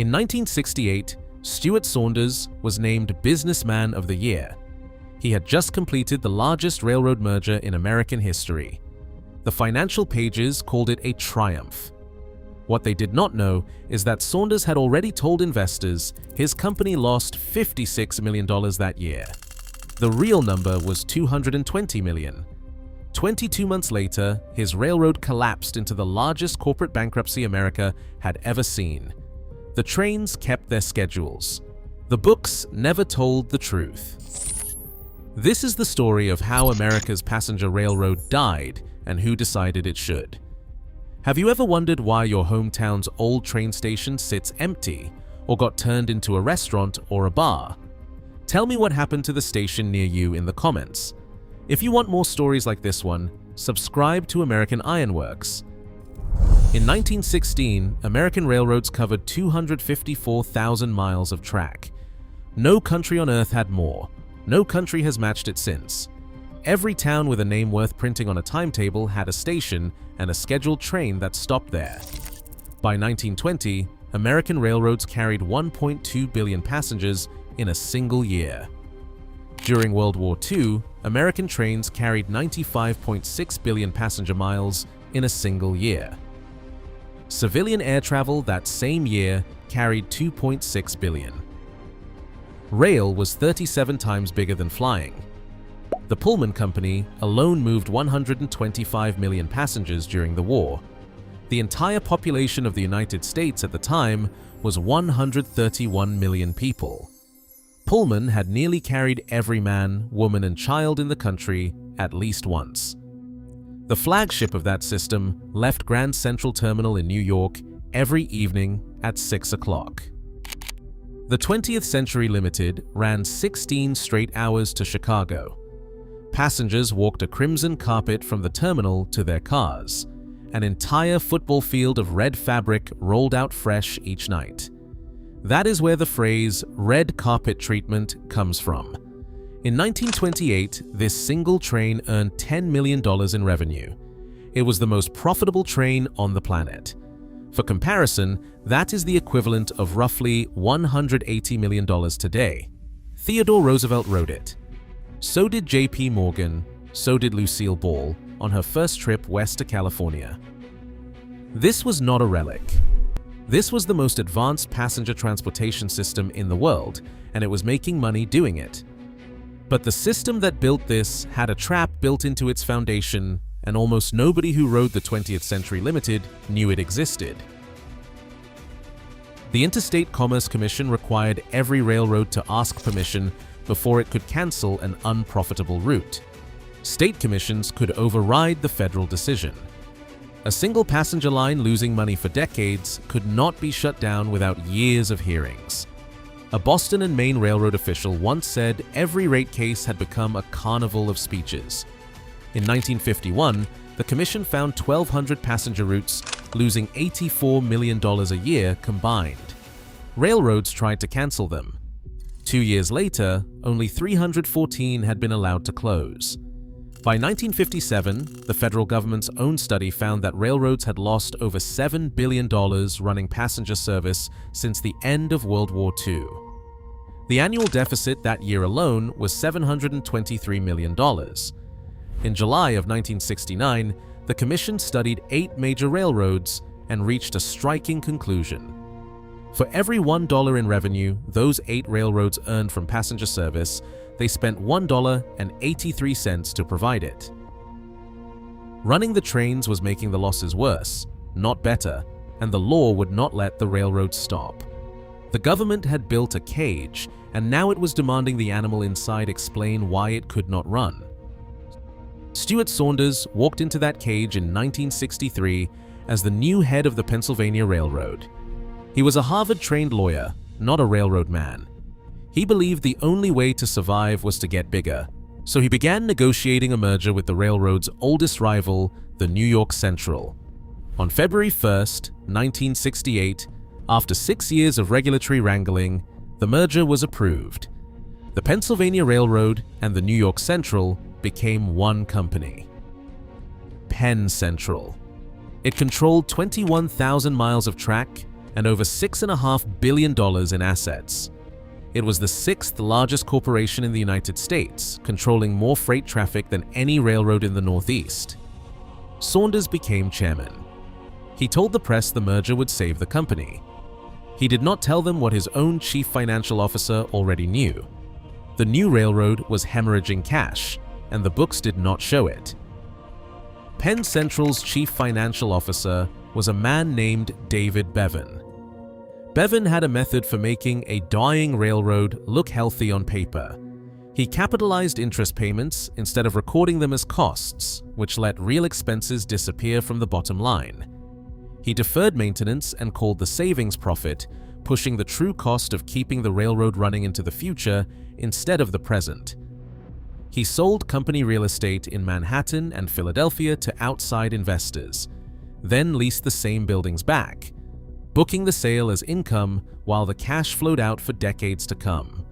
In 1968, Stuart Saunders was named Businessman of the Year. He had just completed the largest railroad merger in American history. The financial pages called it a triumph. What they did not know is that Saunders had already told investors his company lost $56 million that year. The real number was $220 million. 22 months later, his railroad collapsed into the largest corporate bankruptcy America had ever seen. The trains kept their schedules. The books never told the truth. This is the story of how America's passenger railroad died and who decided it should. Have you ever wondered why your hometown's old train station sits empty or got turned into a restaurant or a bar? Tell me what happened to the station near you in the comments. If you want more stories like this one, subscribe to American Iron Works. In 1916, American railroads covered 254,000 miles of track. No country on earth had more. No country has matched it since. Every town with a name worth printing on a timetable had a station and a scheduled train that stopped there. By 1920, American railroads carried 1.2 billion passengers in a single year. During World War II, American trains carried 95.6 billion passenger miles in a single year. Civilian air travel that same year carried 2.6 billion. Rail was 37 times bigger than flying. The Pullman Company alone moved 125 million passengers during the war. The entire population of the United States at the time was 131 million people. Pullman had nearly carried every man, woman, and child in the country at least once. The flagship of that system left Grand Central Terminal in New York every evening at 6 o'clock. The 20th Century Limited ran 16 straight hours to Chicago. Passengers walked a crimson carpet from the terminal to their cars. An entire football field of red fabric rolled out fresh each night. That is where the phrase "red carpet treatment" comes from. In 1928, this single train earned $10 million in revenue. It was the most profitable train on the planet. For comparison, that is the equivalent of roughly $180 million today. Theodore Roosevelt wrote it. So did J.P. Morgan, so did Lucille Ball on her first trip west to California. This was not a relic. This was the most advanced passenger transportation system in the world, and it was making money doing it. But the system that built this had a trap built into its foundation, and almost nobody who rode the 20th Century Limited knew it existed. The Interstate Commerce Commission required every railroad to ask permission before it could cancel an unprofitable route. State commissions could override the federal decision. A single passenger line losing money for decades could not be shut down without years of hearings. A Boston and Maine Railroad official once said every rate case had become a carnival of speeches. In 1951, the commission found 1,200 passenger routes losing $84 million a year combined. Railroads tried to cancel them. 2 years later, only 314 had been allowed to close. By 1957, the federal government's own study found that railroads had lost over $7 billion running passenger service since the end of World War II. The annual deficit that year alone was $723 million. In July of 1969, the commission studied 8 major railroads and reached a striking conclusion. For every $1 in revenue those 8 railroads earned from passenger service, they spent $1.83 to provide it. Running the trains was making the losses worse, not better, and the law would not let the railroads stop. The government had built a cage, and now it was demanding the animal inside explain why it could not run. Stuart Saunders walked into that cage in 1963 as the new head of the Pennsylvania Railroad. He was a Harvard-trained lawyer, not a railroad man. He believed the only way to survive was to get bigger, so he began negotiating a merger with the railroad's oldest rival, the New York Central. On February 1st, 1968, after 6 years of regulatory wrangling, the merger was approved. The Pennsylvania Railroad and the New York Central became one company. Penn Central. It controlled 21,000 miles of track, and over $6.5 billion in assets. It was the sixth largest corporation in the United States, controlling more freight traffic than any railroad in the Northeast. Saunders became chairman. He told the press the merger would save the company. He did not tell them what his own chief financial officer already knew. The new railroad was hemorrhaging cash, and the books did not show it. Penn Central's chief financial officer was a man named David Bevan. Bevan had a method for making a dying railroad look healthy on paper. He capitalized interest payments instead of recording them as costs, which let real expenses disappear from the bottom line. He deferred maintenance and called the savings profit, pushing the true cost of keeping the railroad running into the future instead of the present. He sold company real estate in Manhattan and Philadelphia to outside investors, then leased the same buildings back, booking the sale as income while the cash flowed out for decades to come.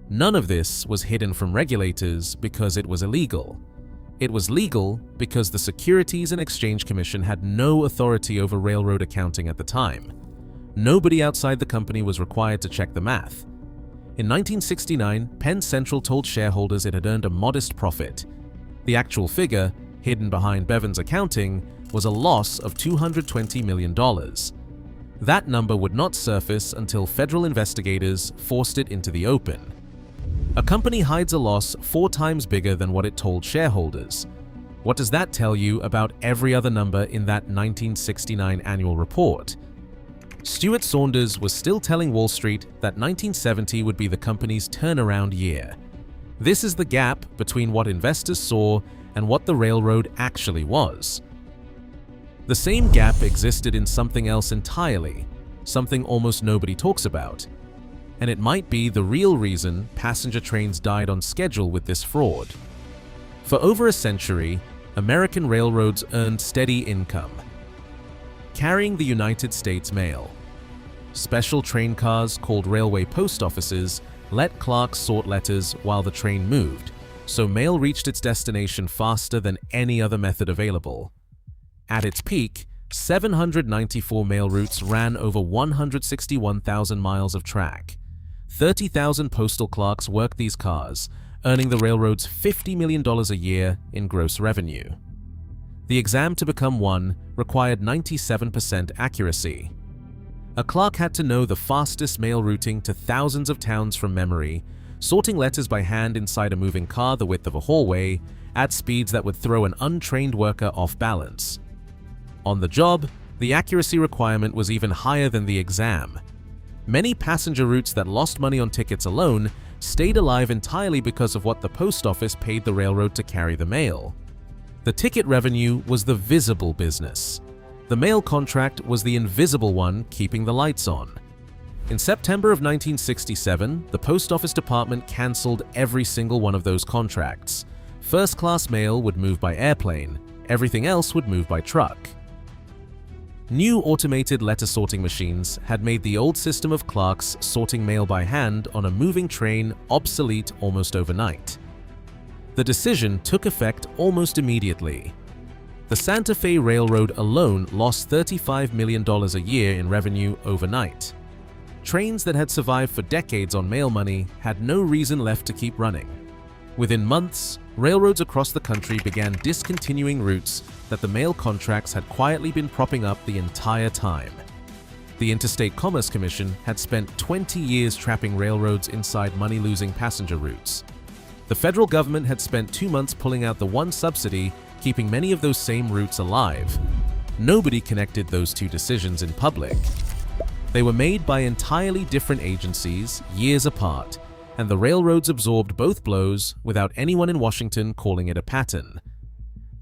None of this was hidden from regulators because it was illegal. It was legal because the Securities and Exchange Commission had no authority over railroad accounting at the time. Nobody outside the company was required to check the math. In 1969, Penn Central told shareholders it had earned a modest profit. The actual figure, hidden behind Bevan's accounting, was a loss of $220 million. That number would not surface until federal investigators forced it into the open. A company hides a loss 4 times bigger than what it told shareholders. What does that tell you about every other number in that 1969 annual report? Stuart Saunders was still telling Wall Street that 1970 would be the company's turnaround year. This is the gap between what investors saw and what the railroad actually was. The same gap existed in something else entirely, something almost nobody talks about. And it might be the real reason passenger trains died on schedule with this fraud. For over a century, American railroads earned steady income, carrying the United States mail. Special train cars called railway post offices let clerks sort letters while the train moved, so mail reached its destination faster than any other method available. At its peak, 794 mail routes ran over 161,000 miles of track. 30,000 postal clerks worked these cars, earning the railroads $50 million a year in gross revenue. The exam to become one required 97% accuracy. A clerk had to know the fastest mail routing to thousands of towns from memory, sorting letters by hand inside a moving car the width of a hallway, at speeds that would throw an untrained worker off balance. On the job, the accuracy requirement was even higher than the exam. Many passenger routes that lost money on tickets alone stayed alive entirely because of what the post office paid the railroad to carry the mail. The ticket revenue was the visible business. The mail contract was the invisible one keeping the lights on. In September of 1967, the Post Office Department cancelled every single one of those contracts. First-class mail would move by airplane, everything else would move by truck. New automated letter sorting machines had made the old system of clerks sorting mail by hand on a moving train obsolete almost overnight. The decision took effect almost immediately. The Santa Fe Railroad alone lost $35 million a year in revenue overnight. Trains that had survived for decades on mail money had no reason left to keep running. Within months, railroads across the country began discontinuing routes that the mail contracts had quietly been propping up the entire time. The Interstate Commerce Commission had spent 20 years trapping railroads inside money-losing passenger routes. The federal government had spent 2 months pulling out the one subsidy, keeping many of those same routes alive. Nobody connected those two decisions in public. They were made by entirely different agencies, years apart, and the railroads absorbed both blows without anyone in Washington calling it a pattern.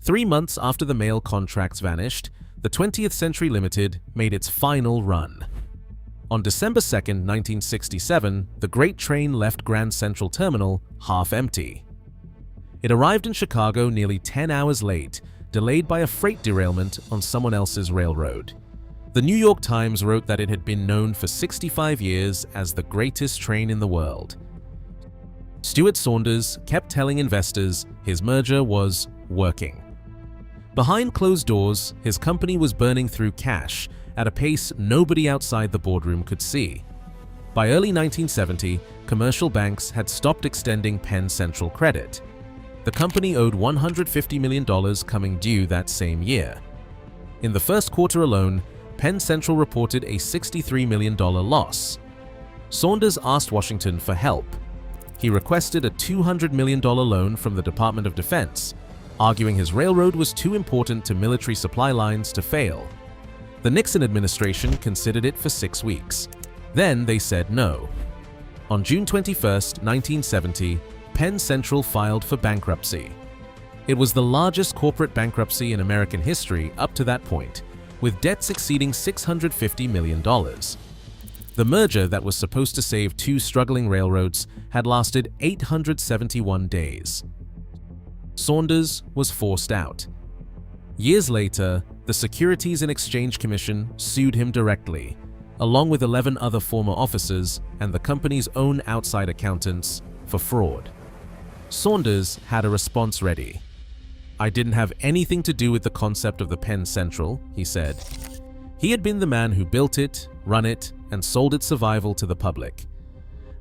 3 months after the mail contracts vanished, the 20th Century Limited made its final run. On December 2, 1967, the Great Train left Grand Central Terminal half empty. It arrived in Chicago nearly 10 hours late, delayed by a freight derailment on someone else's railroad. The New York Times wrote that it had been known for 65 years as the greatest train in the world. Stuart Saunders kept telling investors his merger was working. Behind closed doors, his company was burning through cash at a pace nobody outside the boardroom could see. By early 1970, commercial banks had stopped extending Penn Central credit. The company owed $150 million coming due that same year. In the first quarter alone, Penn Central reported a $63 million loss. Saunders asked Washington for help. He requested a $200 million loan from the Department of Defense, arguing his railroad was too important to military supply lines to fail. The Nixon administration considered it for 6 weeks. Then they said no. On June 21, 1970, Penn Central filed for bankruptcy. It was the largest corporate bankruptcy in American history up to that point, with debts exceeding $650 million. The merger that was supposed to save 2 struggling railroads had lasted 871 days. Saunders was forced out. Years later, the Securities and Exchange Commission sued him directly, along with 11 other former officers and the company's own outside accountants, for fraud. Saunders had a response ready. "I didn't have anything to do with the concept of the Penn Central," he said. He had been the man who built it, run it, and sold its survival to the public.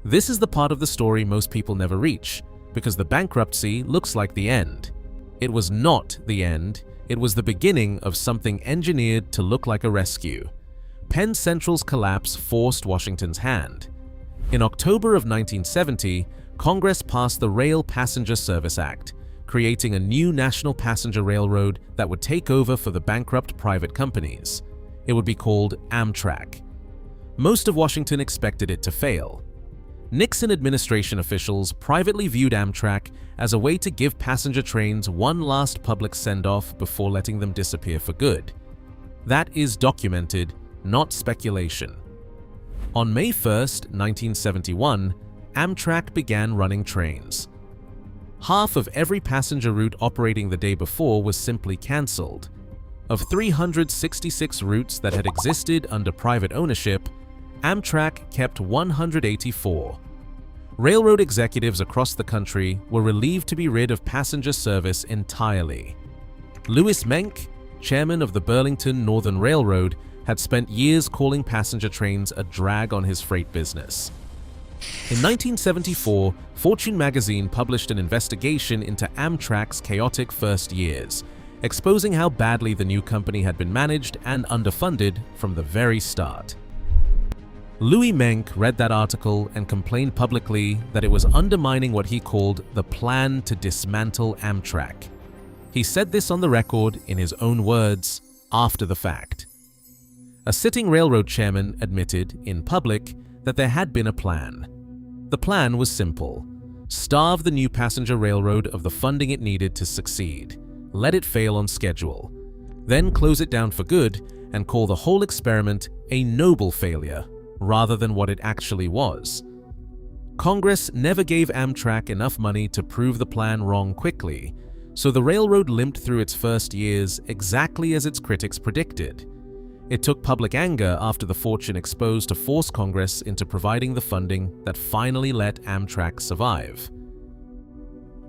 This is the part of the story most people never reach, because the bankruptcy looks like the end. It was not the end, it was the beginning of something engineered to look like a rescue. Penn Central's collapse forced Washington's hand. In October of 1970, Congress passed the Rail Passenger Service Act, creating a new national passenger railroad that would take over for the bankrupt private companies. It would be called Amtrak. Most of Washington expected it to fail. Nixon administration officials privately viewed Amtrak as a way to give passenger trains one last public send-off before letting them disappear for good. That is documented, not speculation. On May 1, 1971, Amtrak began running trains. Half of every passenger route operating the day before was simply cancelled. Of 366 routes that had existed under private ownership, Amtrak kept 184. Railroad executives across the country were relieved to be rid of passenger service entirely. Louis Menck, chairman of the Burlington Northern Railroad, had spent years calling passenger trains a drag on his freight business. In 1974, Fortune magazine published an investigation into Amtrak's chaotic first years, exposing how badly the new company had been managed and underfunded from the very start. Louis Menck read that article and complained publicly that it was undermining what he called the plan to dismantle Amtrak. He said this on the record in his own words, after the fact. A sitting railroad chairman admitted, in public, that there had been a plan. The plan was simple: starve the new passenger railroad of the funding it needed to succeed, let it fail on schedule, then close it down for good and call the whole experiment a noble failure, rather than what it actually was. Congress never gave Amtrak enough money to prove the plan wrong quickly, so the railroad limped through its first years exactly as its critics predicted. It took public anger after the fortune exposed to force Congress into providing the funding that finally let Amtrak survive.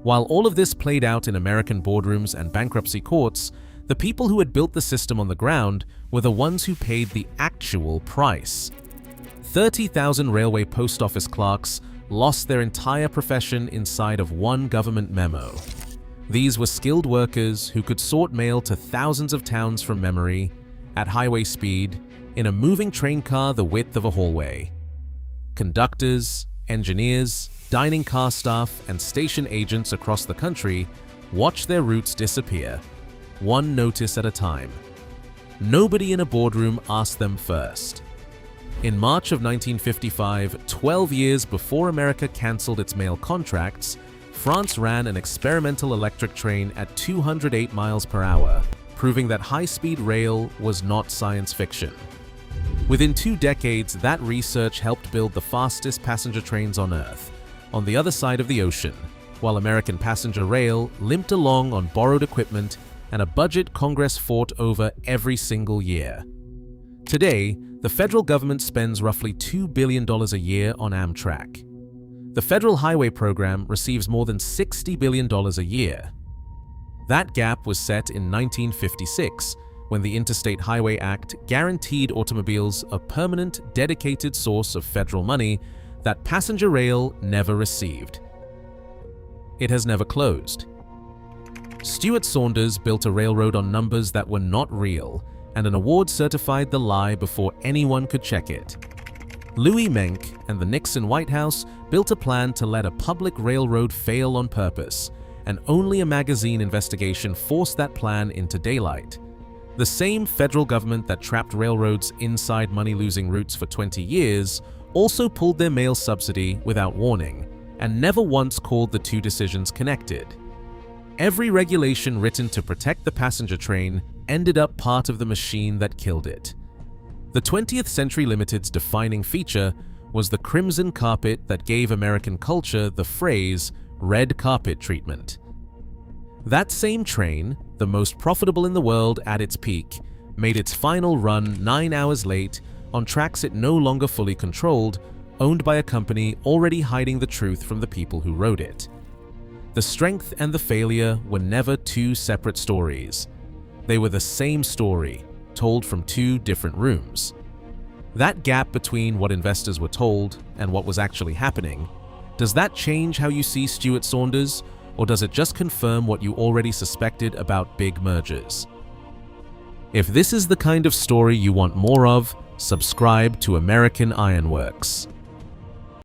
While all of this played out in American boardrooms and bankruptcy courts, the people who had built the system on the ground were the ones who paid the actual price. 30,000 railway post office clerks lost their entire profession inside of one government memo. These were skilled workers who could sort mail to thousands of towns from memory, at highway speed, in a moving train car the width of a hallway. Conductors, engineers, dining car staff, and station agents across the country watched their routes disappear, one notice at a time. Nobody in a boardroom asked them first. In March of 1955, 12 years before America cancelled its mail contracts, France ran an experimental electric train at 208 miles per hour, proving that high-speed rail was not science fiction. Within 2 decades, that research helped build the fastest passenger trains on Earth, on the other side of the ocean, while American passenger rail limped along on borrowed equipment and a budget Congress fought over every single year. Today, the federal government spends roughly $2 billion a year on Amtrak. The Federal Highway Program receives more than $60 billion a year. That gap was set in 1956, when the Interstate Highway Act guaranteed automobiles a permanent, dedicated source of federal money that passenger rail never received. It has never closed. Stuart Saunders built a railroad on numbers that were not real, and an award certified the lie before anyone could check it. Louis Menck and the Nixon White House built a plan to let a public railroad fail on purpose, and only a magazine investigation forced that plan into daylight. The same federal government that trapped railroads inside money-losing routes for 20 years also pulled their mail subsidy without warning, and never once called the two decisions connected. Every regulation written to protect the passenger train ended up part of the machine that killed it. The 20th Century Limited's defining feature was the crimson carpet that gave American culture the phrase red carpet treatment. That same train, the most profitable in the world at its peak, made its final run 9 hours late on tracks it no longer fully controlled, owned by a company already hiding the truth from the people who rode it. The strength and the failure were never two separate stories. They were the same story, told from two different rooms. That gap between what investors were told and what was actually happening, does that change how you see Stuart Saunders, or does it just confirm what you already suspected about big mergers? If this is the kind of story you want more of, subscribe to American Ironworks.